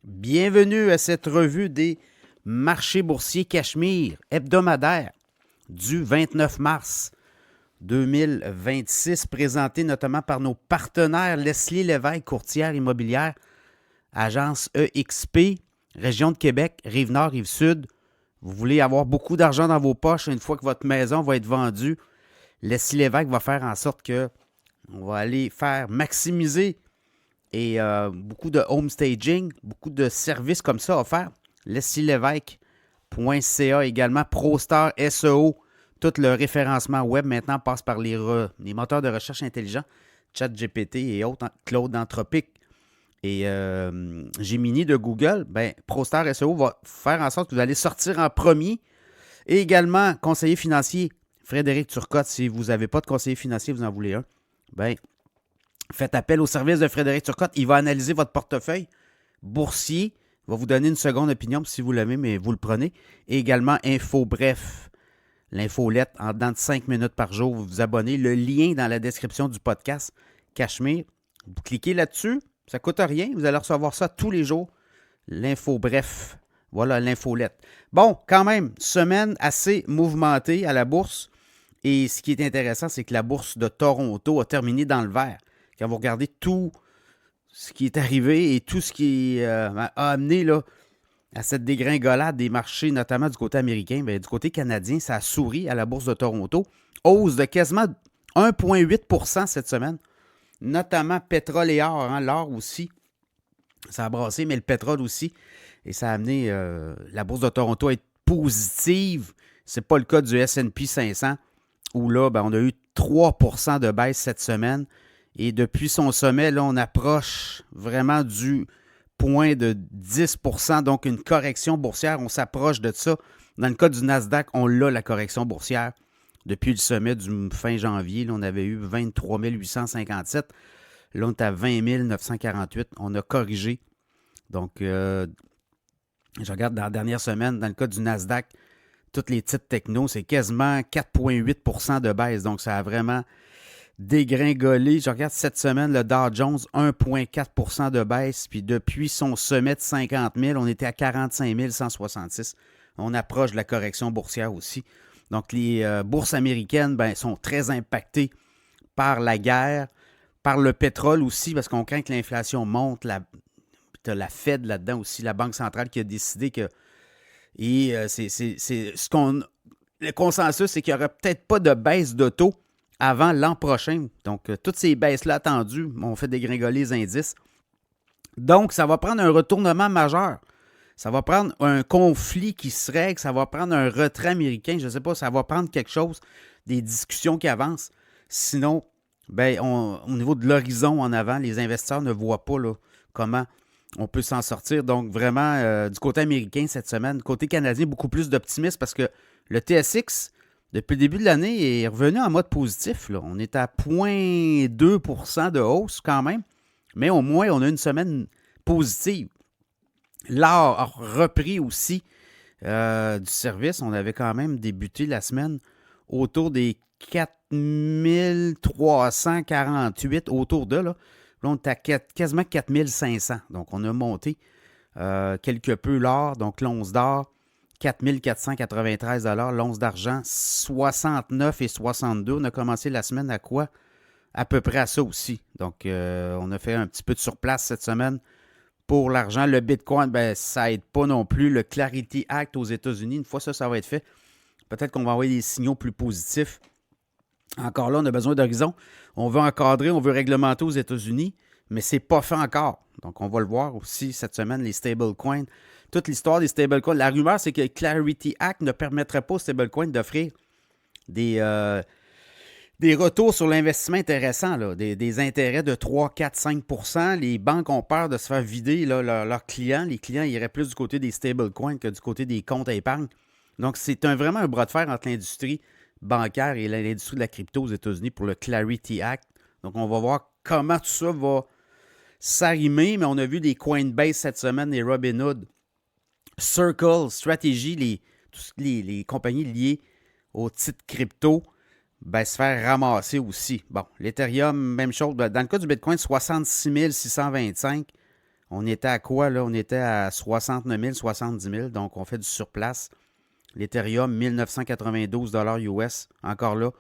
Bienvenue à cette revue des marchés boursiers Cachemire hebdomadaire du 29 mars 2026, présenté notamment par nos partenaires Leslie Lévesque, courtière immobilière, agence EXP, région de Québec, Rive-Nord, Rive-Sud. Vous voulez avoir beaucoup d'argent dans vos poches une fois que votre maison va être vendue. Leslie Lévesque va faire en sorte que on va aller faire maximiser et beaucoup de home staging, beaucoup de services comme ça offerts. LeslieLévesque.ca également, ProStar SEO, tout le référencement web maintenant passe par les moteurs de recherche intelligents, ChatGPT et autres, Claude Anthropique et Gemini de Google. Ben, ProStar SEO va faire en sorte que vous allez sortir en premier. Et également, conseiller financier Frédéric Turcotte, si vous n'avez pas de conseiller financier, vous en voulez un, ben, faites appel au service de Frédéric Turcotte. Il va analyser votre portefeuille boursier. Il va vous donner une seconde opinion si vous l'aimez, mais vous le prenez. Et également, Info Bref, l'infolette en dedans de 5 minutes par jour. Vous vous abonnez. Le lien dans la description du podcast Cachemire. Vous cliquez là-dessus. Ça ne coûte rien. Vous allez recevoir ça tous les jours. L'info Bref. Voilà, l'infolette. Bon, quand même, semaine assez mouvementée à la bourse. Et ce qui est intéressant, c'est que la bourse de Toronto a terminé dans le vert. Quand vous regardez tout ce qui est arrivé et tout ce qui a amené là, à cette dégringolade des marchés, notamment du côté américain, bien, du côté canadien, ça a souri à la bourse de Toronto. Hausse de quasiment 1,8 % cette semaine, notamment pétrole et or. Hein, l'or aussi, ça a brassé, mais le pétrole aussi. Et ça a amené la bourse de Toronto à être positive. Ce n'est pas le cas du S&P 500, où là, ben, on a eu 3% de baisse cette semaine. Et depuis son sommet, là, on approche vraiment du point de 10%, donc une correction boursière. On s'approche de ça. Dans le cas du Nasdaq, on l'a, la correction boursière. Depuis le sommet du fin janvier, là, on avait eu 23 857. Là, on est à 20 948. On a corrigé. Donc, je regarde dans la dernière semaine, dans le cas du Nasdaq, toutes les titres techno, c'est quasiment 4,8% de baisse. Donc, ça a vraiment dégringolé. Je regarde cette semaine, le Dow Jones, 1,4% de baisse. Puis depuis son sommet de 50 000, on était à 45 166. On approche de la correction boursière aussi. Donc, les bourses américaines sont très impactées par la guerre, par le pétrole aussi, parce qu'on craint que l'inflation monte. Tu as la Fed là-dedans aussi, la Banque centrale qui a décidé que... Et c'est ce qu'on... Le consensus, c'est qu'il n'y aura peut-être pas de baisse de taux avant l'an prochain. Donc, toutes ces baisses-là attendues ont fait dégringoler les indices. Donc, ça va prendre un retournement majeur. Ça va prendre un conflit qui se règle. Ça va prendre un retrait américain. Je ne sais pas, ça va prendre quelque chose, des discussions qui avancent. Sinon, au niveau de l'horizon en avant, les investisseurs ne voient pas là, comment on peut s'en sortir. Donc, vraiment, du côté américain cette semaine, côté canadien, beaucoup plus d'optimisme parce que le TSX, depuis le début de l'année, est revenu en mode positif. Là. On est à 0,2% de hausse quand même, mais au moins, on a une semaine positive. L'or a repris aussi du service. On avait quand même débuté la semaine autour des 4348, autour de là. Là, on est à quasiment 4500. Donc, on a monté quelque peu l'or. Donc, l'once d'or, 4 493 $. L'once d'argent, 69 et 62. On a commencé la semaine à quoi? À peu près à ça aussi. Donc, on a fait un petit peu de surplace cette semaine pour l'argent. Le Bitcoin, ça n'aide pas non plus. Le Clarity Act aux États-Unis, une fois ça va être fait, peut-être qu'on va envoyer des signaux plus positifs. Encore là, on a besoin d'horizon. On veut encadrer, on veut réglementer aux États-Unis, mais ce n'est pas fait encore. Donc, on va le voir aussi cette semaine, les stablecoins. Toute l'histoire des stablecoins. La rumeur, c'est que le Clarity Act ne permettrait pas aux stablecoins d'offrir des retours sur l'investissement intéressants, là, des intérêts de 3, 4, 5%. Les banques ont peur de se faire vider là, leurs clients. Les clients iraient plus du côté des stablecoins que du côté des comptes à épargne. Donc, c'est vraiment un bras de fer entre l'industrie bancaire et l'industrie de la crypto aux États-Unis pour le Clarity Act. Donc, on va voir comment tout ça va s'arrimer, mais on a vu des Coinbase cette semaine, les Robinhood, Circle, Strategy, les compagnies liées aux titres crypto, se faire ramasser aussi. Bon, l'Ethereum, même chose. Dans le cas du Bitcoin, 66 625. On était à quoi, là? On était à 69 000, 70 000, donc on fait du surplace. L'Ethereum, 1992 US. Encore là,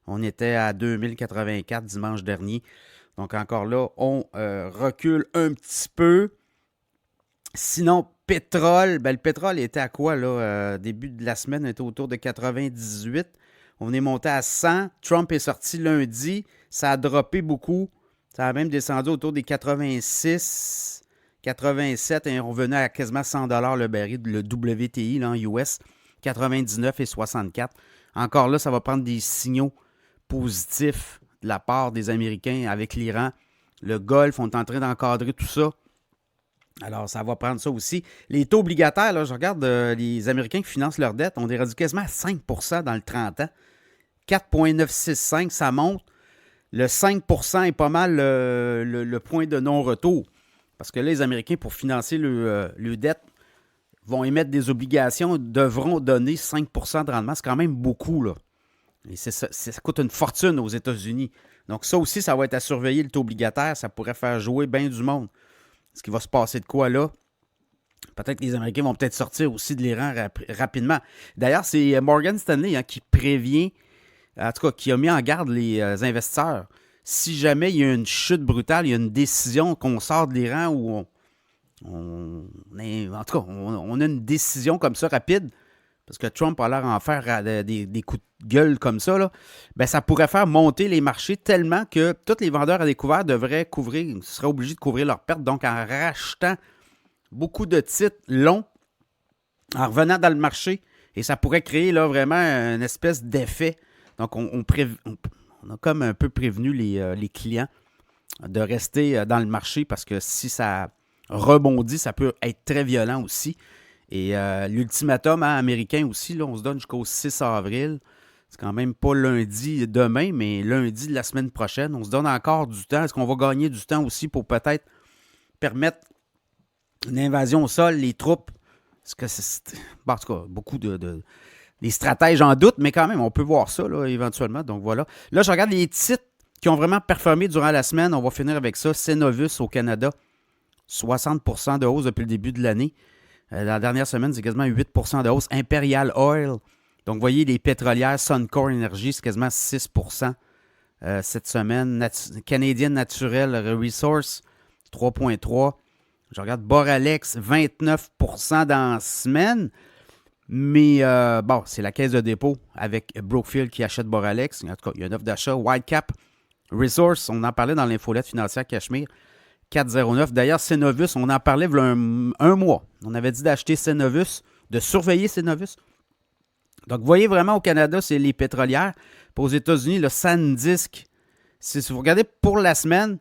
on était à 2084 dimanche dernier. Donc encore là, on recule un petit peu. Sinon, pétrole, le pétrole était à quoi, là? Début de la semaine, on était autour de 98. On est monté à 100. Trump est sorti lundi. Ça a droppé beaucoup. Ça a même descendu autour des 86, 87 et on revenait à quasiment 100 le baril, le WTI là, en US, 99 et 64. Encore là, ça va prendre des signaux positifs de la part des Américains avec l'Iran. Le Golfe, on est en train d'encadrer tout ça. Alors, ça va prendre ça aussi. Les taux obligataires, là, je regarde les Américains qui financent leur dette, on est rendu quasiment à 5 dans le 30 ans. 4,965, ça monte. Le 5 est pas mal le point de non-retour. Parce que là, les Américains, pour financer le dette, vont émettre des obligations, devront donner 5 de rendement. C'est quand même beaucoup, là. Et ça coûte une fortune aux États-Unis. Donc ça aussi, ça va être à surveiller, le taux obligataire. Ça pourrait faire jouer bien du monde. Ce qui va se passer de quoi, là? Peut-être que les Américains vont peut-être sortir aussi de l'Iran rapidement. D'ailleurs, c'est Morgan Stanley qui prévient, en tout cas, qui a mis en garde les investisseurs. Si jamais il y a une chute brutale, il y a une décision qu'on sort de l'Iran ou en tout cas, on a une décision comme ça rapide, parce que Trump a l'air en faire des coups de gueule comme ça, là, ben ça pourrait faire monter les marchés tellement que tous les vendeurs à découvert seraient obligés de couvrir leurs pertes. Donc, en rachetant beaucoup de titres longs, en revenant dans le marché, et ça pourrait créer là, vraiment une espèce d'effet. Donc, on a comme un peu prévenu les clients de rester dans le marché parce que si ça rebondit, ça peut être très violent aussi. Et l'ultimatum américain aussi, là, on se donne jusqu'au 6 avril. C'est quand même pas lundi demain, mais lundi de la semaine prochaine. On se donne encore du temps. Est-ce qu'on va gagner du temps aussi pour peut-être permettre une invasion au sol, les troupes? Parce que c'est en tout cas, beaucoup les stratèges en doute, mais quand même, on peut voir ça là, éventuellement. Donc voilà. Là, je regarde les titres qui ont vraiment performé durant la semaine. On va finir avec ça. Cenovus au Canada, 60% de hausse depuis le début de l'année. La dernière semaine, c'est quasiment 8% de hausse. Imperial Oil. Donc, vous voyez, les pétrolières, Suncor Energy, c'est quasiment 6% cette semaine. Canadian Natural Resource, 3,3%. Je regarde Boralex, 29% dans la semaine. Mais bon, c'est la caisse de dépôt avec Brookfield qui achète Boralex. En tout cas, il y a une offre d'achat. Whitecap Resource, on en parlait dans l'infolette financière Cachemire, 4,09. D'ailleurs, Cenovus, on en parlait il y a un mois. On avait dit d'acheter Cenovus, de surveiller Cenovus. Donc, vous voyez vraiment au Canada, c'est les pétrolières. Puis aux États-Unis, le SanDisk, si vous regardez pour la semaine,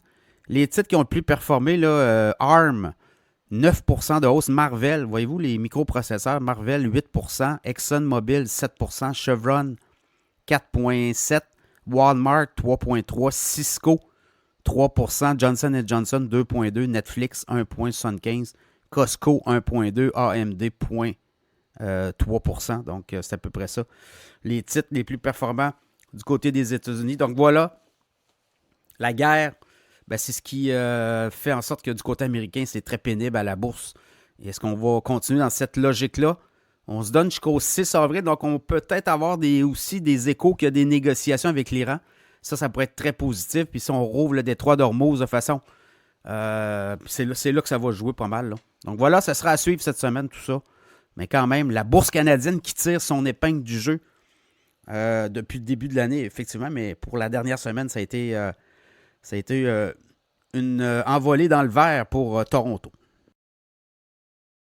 les titres qui ont le plus performé, là, ARM, 9% de hausse. Marvell, voyez-vous, les microprocesseurs, Marvell, 8%. ExxonMobil, 7%. Chevron, 4,7%. Walmart, 3,3%. Cisco, 3%. Johnson & Johnson, 2,2%. Netflix, 1,75%. Costco, 1,2%. AMD, 3%. Donc, c'est à peu près ça. Les titres les plus performants du côté des États-Unis. Donc, voilà. La guerre, ben, c'est ce qui fait en sorte que du côté américain, c'est très pénible à la bourse. Et est-ce qu'on va continuer dans cette logique-là? On se donne jusqu'au 6 avril, donc on peut peut-être avoir aussi des échos qu'il y a des négociations avec l'Iran. Ça pourrait être très positif. Puis si on rouvre le détroit d'Ormuz de façon, c'est là que ça va jouer pas mal. Là. Donc voilà, ça sera à suivre cette semaine, tout ça. Mais quand même, la bourse canadienne qui tire son épingle du jeu depuis le début de l'année, effectivement. Mais pour la dernière semaine, ça a été une envolée dans le vert pour Toronto.